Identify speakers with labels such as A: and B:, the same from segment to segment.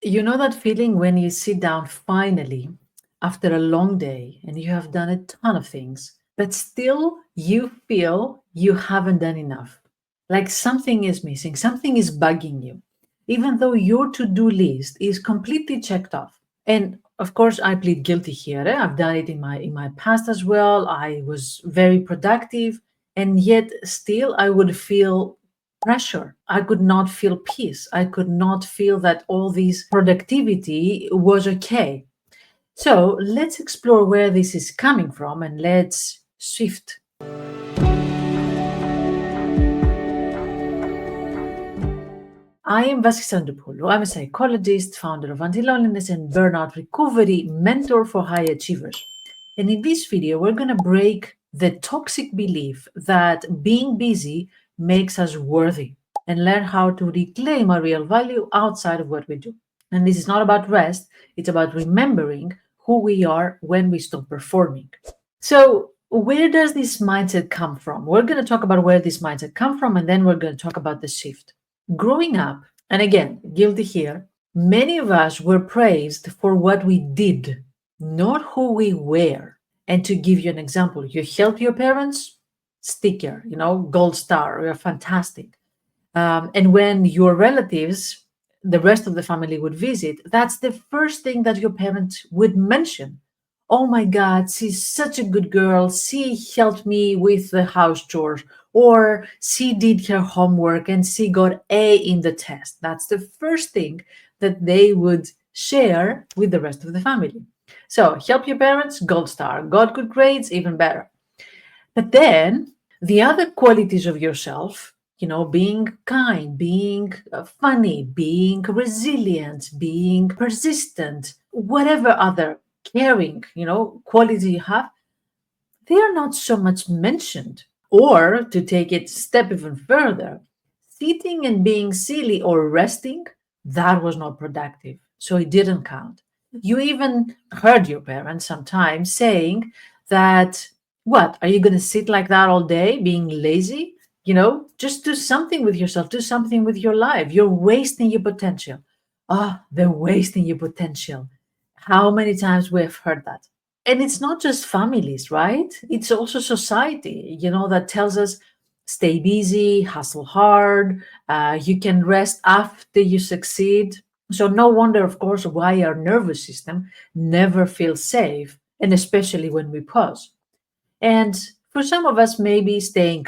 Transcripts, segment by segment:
A: You know that feeling when you sit down finally after a long day and you have done a ton of things, but still you feel you haven't done enough? Like something is missing, something is bugging you, even though your to do list is completely checked off. And of course, I plead guilty here. I've done it in my past as well. I was very productive, and yet still I would feel pressure. I could not feel peace. I could not feel that all this productivity was okay. So let's explore where this is coming from and let's shift. I am Vassia. I'm a psychologist, founder of Anti-Loneliness and Burnout Recovery, mentor for high achievers. And in this video, we're going to break the toxic belief that being busy makes us worthy and learn how to reclaim our real value outside of what we do. And this is not about rest, it's about remembering who we are when we stop performing. So, where does this mindset come from? We're going to talk about where this mindset come from, and then we're going to talk about the shift. Growing up, and again, guilty here, many of us were praised for what we did, not who we were. And to give you an example, you help your parents, sticker, gold star, you're fantastic. And when your relatives, the rest of the family would visit, that's the first thing that your parents would mention. Oh my God, she's such a good girl. She helped me with the house chores, or she did her homework and she got A in the test. That's the first thing that they would share with the rest of the family. So, help your parents, gold star. Got good grades, even better. But then the other qualities of yourself, being kind, being funny, being resilient, being persistent, whatever other caring, quality you have, they are not so much mentioned. Or to take it a step even further, sitting and being silly or resting, that was not productive. So it didn't count. You even heard your parents sometimes saying that, what, are you going to sit like that all day being lazy? Just do something with yourself, do something with your life. You're wasting your potential. They're wasting your potential. How many times we have heard that? And it's not just families, right? It's also society, that tells us stay busy, hustle hard, you can rest after you succeed. So, no wonder, of course, why our nervous system never feels safe, and especially when we pause. And for some of us, maybe staying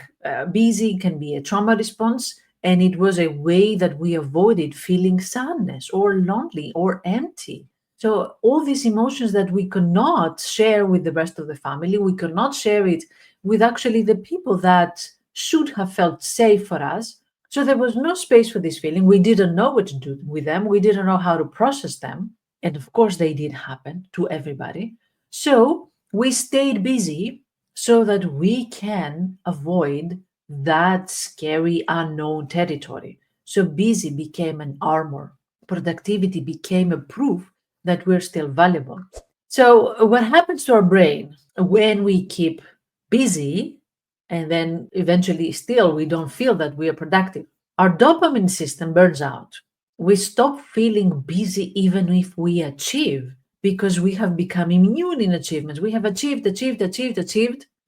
A: busy can be a trauma response, and it was a way that we avoided feeling sadness or lonely or empty. So, all these emotions that we could not share with the rest of the family, we could not share it with actually the people that should have felt safe for us. So, there was no space for this feeling. We didn't know what to do with them, we didn't know how to process them. And of course, they did happen to everybody. So, we stayed busy so that we can avoid that scary unknown territory. So busy became an armor. Productivity became a proof that we're still valuable. So, what happens to our brain when we keep busy and then eventually still we don't feel that we are productive? Our dopamine system burns out. We stop feeling busy even if we achieve because we have become immune in achievements. We have achieved.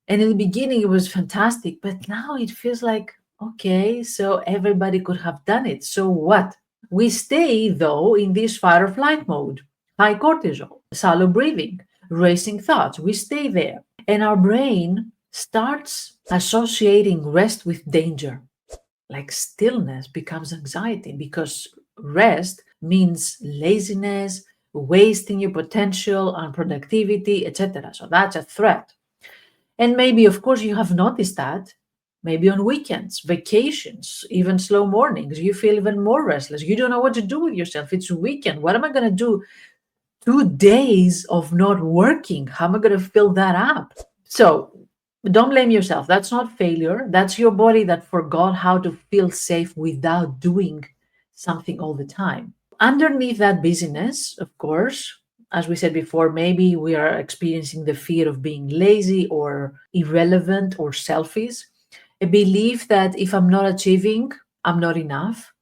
A: And in the beginning, it was fantastic, but now it feels like, okay, so everybody could have done it. So what? We stay, though, in this fight or flight mode, high cortisol, shallow breathing, racing thoughts. We stay there. And our brain starts associating rest with danger. Like stillness becomes anxiety because rest means laziness, wasting your potential, unproductivity, etc. So that's a threat. And maybe, of course, you have noticed that maybe on weekends, vacations, even slow mornings, you feel even more restless. You don't know what to do with yourself. It's a weekend. What am I going to do? 2 days of not working. How am I going to fill that up? So don't blame yourself. That's not failure. That's your body that forgot how to feel safe without doing something all the time. Underneath that busyness, of course, as we said before, maybe we are experiencing the fear of being lazy or irrelevant or selfish, a belief that if I'm not achieving, I'm not enough,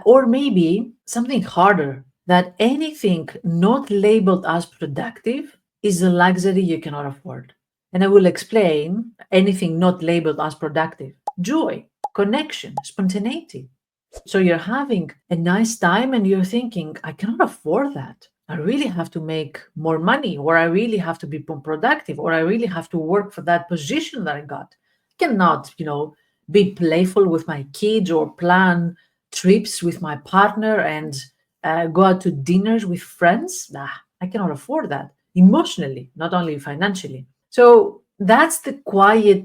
A: or maybe something harder that anything not labeled as productive is a luxury you cannot afford. And I will explain anything not labeled as productive: joy, connection, spontaneity. So you're having a nice time and you're thinking, I cannot afford that. I really have to make more money, or I really have to be more productive, or I really have to work for that position that I got. I cannot, be playful with my kids or plan trips with my partner and go out to dinners with friends. Nah, I cannot afford that emotionally, not only financially. So that's the quiet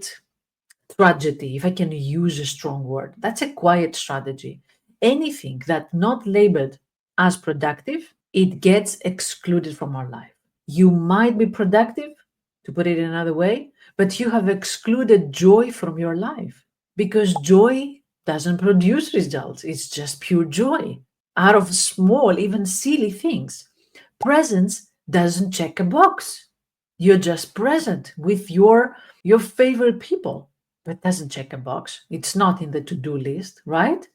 A: tragedy, if I can use a strong word. That's a quiet strategy. Anything that not labeled as productive, it gets excluded from our life. You might be productive, to put it in another way, but you have excluded joy from your life because joy doesn't produce results. It's just pure joy out of small, even silly things. Presence doesn't check a box. You're just present with your favorite people. That doesn't check a box. It's not in the to-do list, right?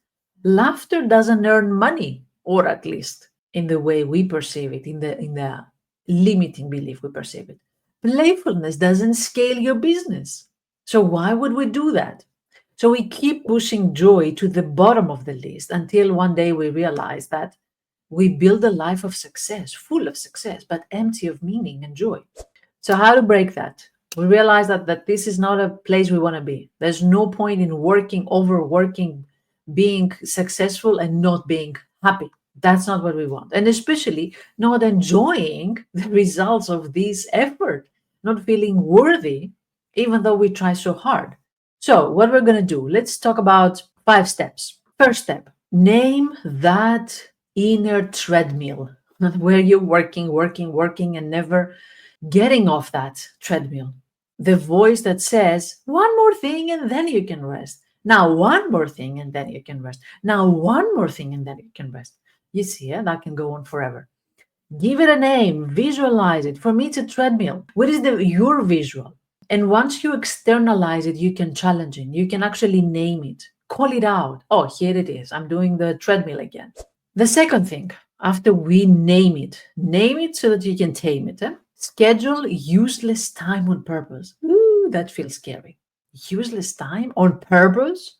A: Laughter doesn't earn money, or at least in the way we perceive it, in the limiting belief we perceive it. Playfulness doesn't scale your business. So why would we do that? So we keep pushing joy to the bottom of the list until one day we realize that we build a life of success, full of success, but empty of meaning and joy. So how to break that? We realize that this is not a place we want to be. There's no point in working, overworking, being successful and not being happy. That's not what we want. And especially not enjoying the results of this effort, not feeling worthy, even though we try so hard. So, what we're going to do, let's talk about 5 steps. First step, name that inner treadmill where you're working, working, working, and never getting off that treadmill. The voice that says, one more thing and then you can rest. Now, one more thing and then you can rest. Now, one more thing and then you can rest. You see, that can go on forever. Give it a name, visualize it. For me, it's a treadmill. What is your visual? And once you externalize it, you can challenge it. You can actually name it, call it out. Oh, here it is. I'm doing the treadmill again. The second thing, after we name it so that you can tame it. Schedule useless time on purpose. Ooh, that feels scary. Useless time on purpose?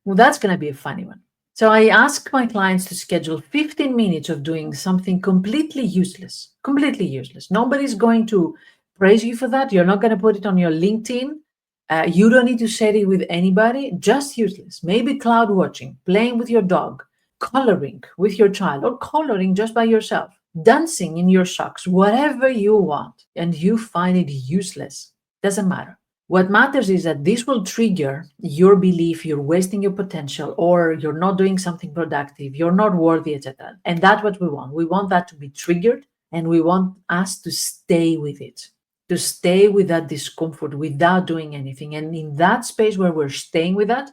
A: Well, that's going to be a funny one. So I ask my clients to schedule 15 minutes of doing something completely useless. Completely useless. Nobody's going to praise you for that. You're not going to put it on your LinkedIn. You don't need to share it with anybody. Just useless. Maybe cloud watching, playing with your dog, coloring with your child, or coloring just by yourself, dancing in your socks, whatever you want, and you find it useless. Doesn't matter. What matters is that this will trigger your belief you're wasting your potential, or you're not doing something productive, you're not worthy, etc. And that's what we want. We want that to be triggered, and we want us to stay with it, to stay with that discomfort without doing anything. And in that space where we're staying with that,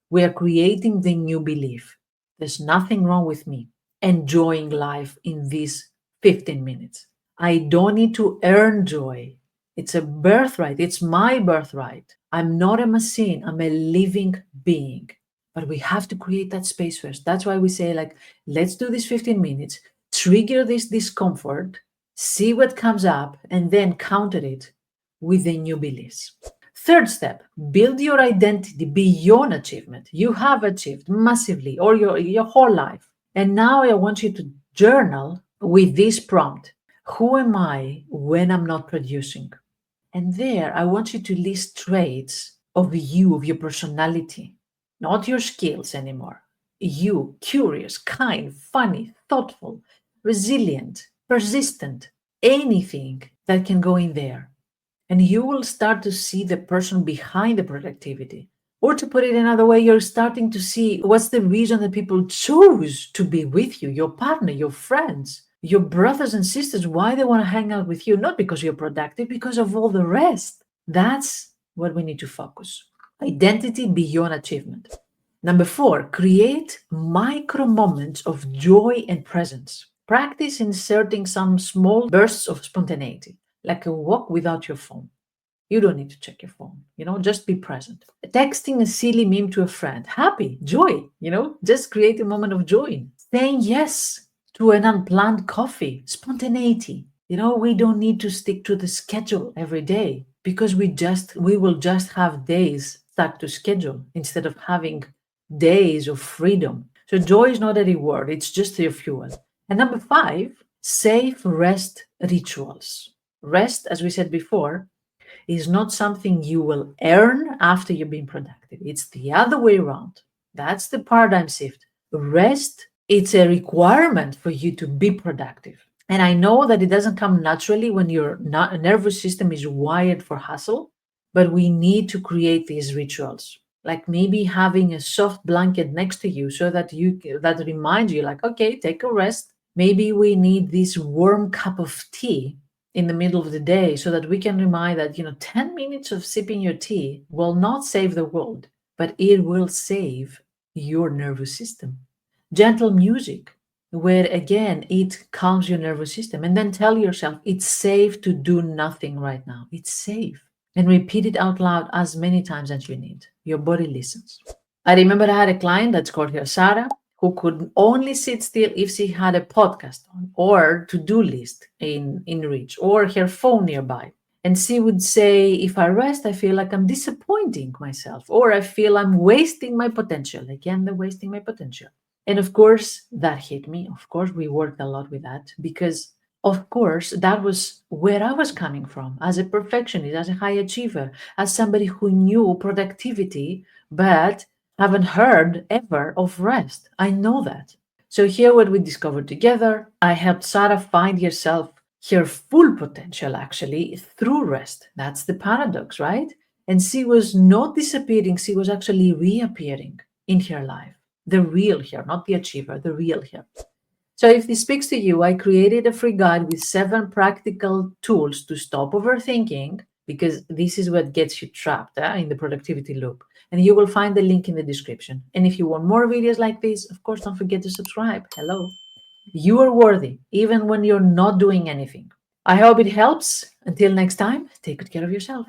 A: we are creating the new belief. There's nothing wrong with me enjoying life in these 15 minutes. I don't need to earn joy. It's a birthright. It's my birthright. I'm not a machine. I'm a living being. But we have to create that space first. That's why we say, like, let's do this 15 minutes, trigger this discomfort, see what comes up, and then counter it with the new beliefs. Third step, build your identity beyond achievement. You have achieved massively or your whole life. And now I want you to journal with this prompt. Who am I when I'm not producing? And there, I want you to list traits of you, of your personality, not your skills anymore. You, curious, kind, funny, thoughtful, resilient, persistent, anything that can go in there. And you will start to see the person behind the productivity. Or to put it another way, you're starting to see what's the reason that people choose to be with you, your partner, your friends, your brothers and sisters, why they want to hang out with you, not because you're productive, because of all the rest. That's what we need to focus. Identity beyond achievement. Number 4, create micro moments of joy and presence. Practice inserting some small bursts of spontaneity, like a walk without your phone. You don't need to check your phone, just be present. Texting a silly meme to a friend, happy, joy, just create a moment of joy. Saying yes to an unplanned coffee, spontaneity. We don't need to stick to the schedule every day because we will just have days stuck to schedule instead of having days of freedom. So joy is not a reward, it's just your fuel. And number 5, safe rest rituals. Rest, as we said before, is not something you will earn after you've been productive. It's the other way around. That's the paradigm shift. Rest, it's a requirement for you to be productive. And I know that it doesn't come naturally when your nervous system is wired for hustle, but we need to create these rituals. Like maybe having a soft blanket next to you so that that reminds you, like, okay, take a rest. Maybe we need this warm cup of tea in the middle of the day so that we can remind that 10 minutes of sipping your tea will not save the world, but it will save your nervous system. Gentle music, where again it calms your nervous system, and then tell yourself it's safe to do nothing right now. It's safe. And repeat it out loud as many times as you need. Your body listens. I remember I had a client, that's called her Sarah, who could only sit still if she had a podcast on or to-do list in reach or her phone nearby. And she would say, if I rest, I feel like I'm disappointing myself or I feel I'm wasting my potential. Again, the wasting my potential. And of course, that hit me. Of course, we worked a lot with that because, of course, that was where I was coming from as a perfectionist, as a high achiever, as somebody who knew productivity, but haven't heard ever of rest. I know that. So here what we discovered together, I helped Sarah find herself, her full potential actually through rest. That's the paradox, right? And she was not disappearing, she was actually reappearing in her life. The real her, not the achiever, the real her. So if this speaks to you, I created a free guide with 7 practical tools to stop overthinking because this is what gets you trapped in the productivity loop. And you will find the link in the description. And if you want more videos like this, of course, don't forget to subscribe. Hello. You are worthy, even when you're not doing anything. I hope it helps. Until next time, take good care of yourself.